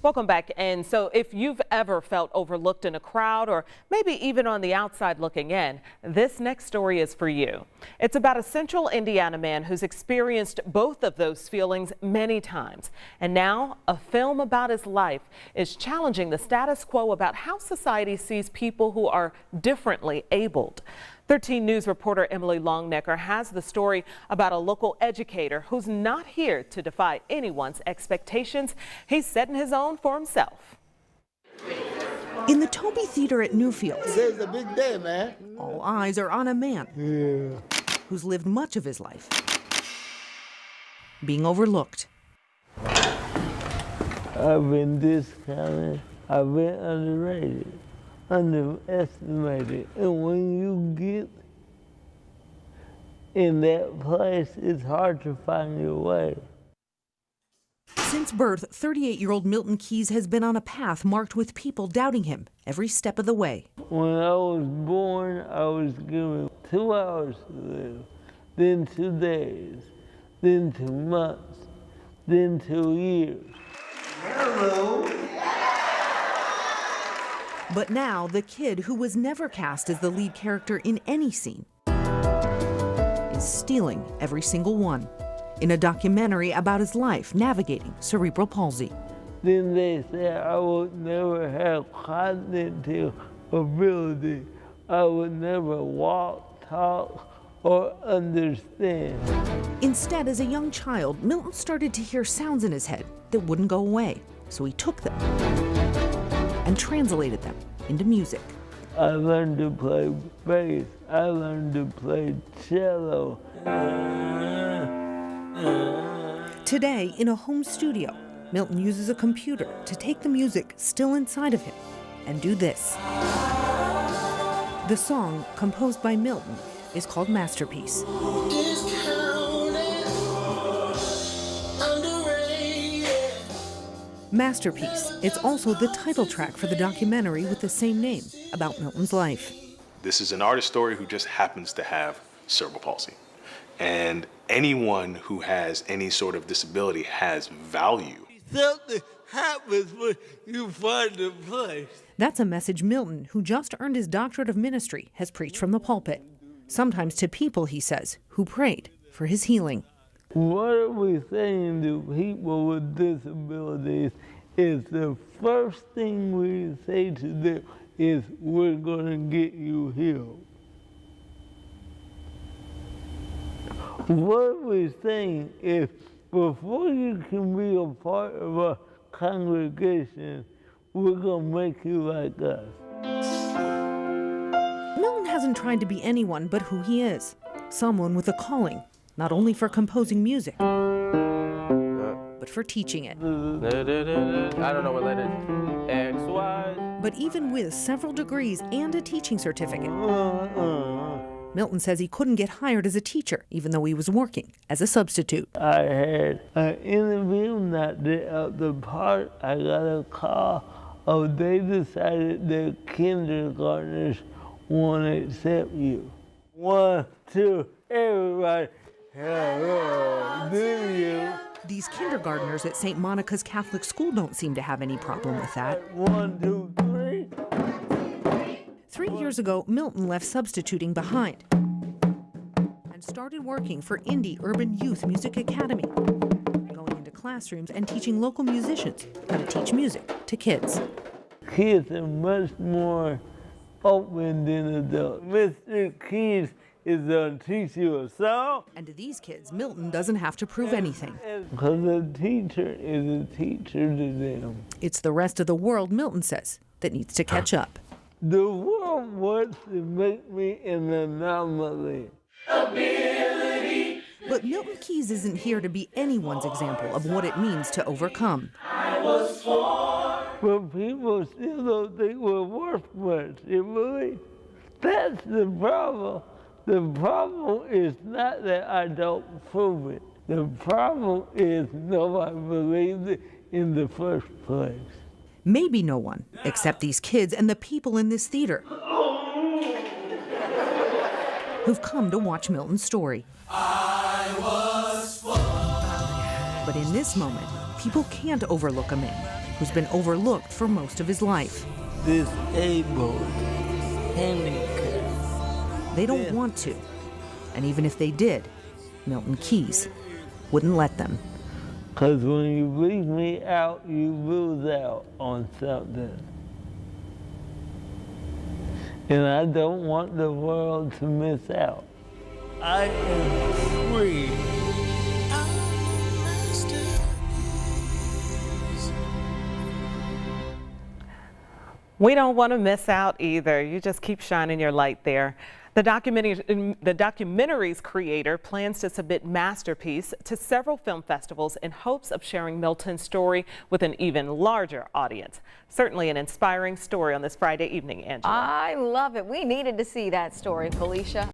Welcome back. And so if you've ever felt overlooked in a crowd or maybe even on the outside looking in, this next story is for you. It's about a Central Indiana man who's experienced both of those feelings many times. And now a film about his life is challenging the status quo about how society sees people who are differently abled. 13 News reporter Emily Longnecker has the story about a local educator who's not here to defy anyone's expectations. He's setting his own for himself. In the Toby Theater at Newfields, today's a big day, man. All eyes are on a man who's lived much of his life being overlooked. I've been discounted, I've been underrated, underestimated, and when you get in that place, it's hard to find your way. Since birth, 38-year-old Milton Keys has been on a path marked with people doubting him every step of the way. When I was born, I was given 2 hours to live, then 2 days, then 2 months, then 2 years. Hello. But now, the kid who was never cast as the lead character in any scene is stealing every single one in a documentary about his life navigating cerebral palsy. Then they said I would never have cognitive ability. I would never walk, talk, or understand. Instead, as a young child, Milton started to hear sounds in his head that wouldn't go away, so he took them and translated them into music. I learned to play bass. I learned to play cello. Today, in a home studio, Milton uses a computer to take the music still inside of him and do this. The song, composed by Milton, is called Masterpiece. Masterpiece. It's also the title track for the documentary with the same name about Milton's life. This is an artist story who just happens to have cerebral palsy. And anyone who has any sort of disability has value. Something happens when you find a place. That's a message Milton, who just earned his doctorate of ministry, has preached from the pulpit. Sometimes to people, he says, who prayed for his healing. What are we saying to people with disabilities is the first thing we say to them is, we're going to get you healed. What we're saying is, before you can be a part of a congregation, we're going to make you like us. Milton hasn't tried to be anyone but who he is, someone with a calling, not only for composing music, but for teaching it. I don't know what letter. X, Y. But even with several degrees and a teaching certificate, Milton says he couldn't get hired as a teacher, even though he was working as a substitute. I had an interview that day at the park. I got a call. They decided that kindergartners won't accept you. 1, 2, everybody. Hello, do you? These kindergartners at St. Monica's Catholic School don't seem to have any problem with that. 1, 2, 3. 3 years ago, Milton left substituting behind and started working for Indy Urban Youth Music Academy, going into classrooms and teaching local musicians how to teach music to kids. Kids are much more open than adults. Mr. Keys is going to teach you a song. And to these kids, Milton doesn't have to prove anything. Because a teacher is a teacher to them. It's the rest of the world, Milton says, that needs to catch up. The world wants to make me an anomaly. But Milton Keys isn't here to be anyone's example of what it means to overcome. But people still don't think we're worth much, you believe? That's the problem. The problem is not that I don't prove it. The problem is nobody believes it in the first place. Maybe no one, except these kids and the people in this theater who've come to watch Milton's story. But in this moment, people can't overlook a man who's been overlooked for most of his life. Disabled, handicapped. They don't want to. And even if they did, Milton Keys wouldn't let them. Because when you leave me out, you lose out on something. And I don't want the world to miss out. I am free. We don't want to miss out either. You just keep shining your light there. The documentary's creator plans to submit Masterpiece to several film festivals in hopes of sharing Milton's story with an even larger audience. Certainly an inspiring story on this Friday evening, Angela. I love it. We needed to see that story, Felicia.